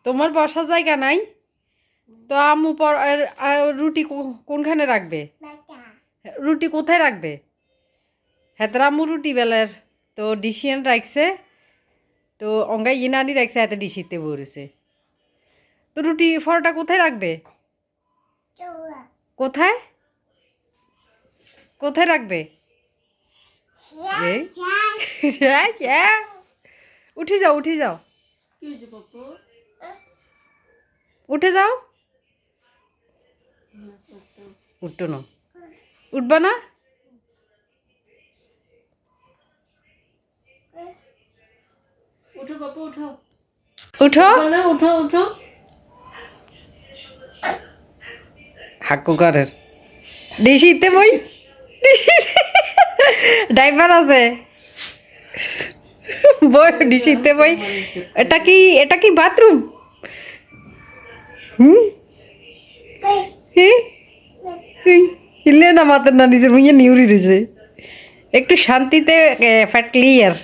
তোমার বসার জায়গা নাই তো আম্মু রুটি কোনখানে রাখবে রুটি কোথায় রাখবে হ্যাঁ আম্মু রুটি বেলার তো ডিসিয়ান রাখছে তো অঙ্গা ইনানি রাখছে এত ডিসিতে বলেছে তো রুটি ফরটা কোথায় রাখবে কোথায় কোথায় রাখবে উঠে যাও উঠে যাও উঠে যাও উঠতো না উঠবা না উঠো বাপু উঠো উঠো উঠো উঠো হাক্কুকারের ডিসিতে বই ড্রাইভার আছে বই ডিসিতে বই এটা কি বাথরুম হিলে না মাথার না নিচে ভুঁইয়ে নিউরি রয়েছে একটু শান্তিতে ফ্যাট ক্লিয়ার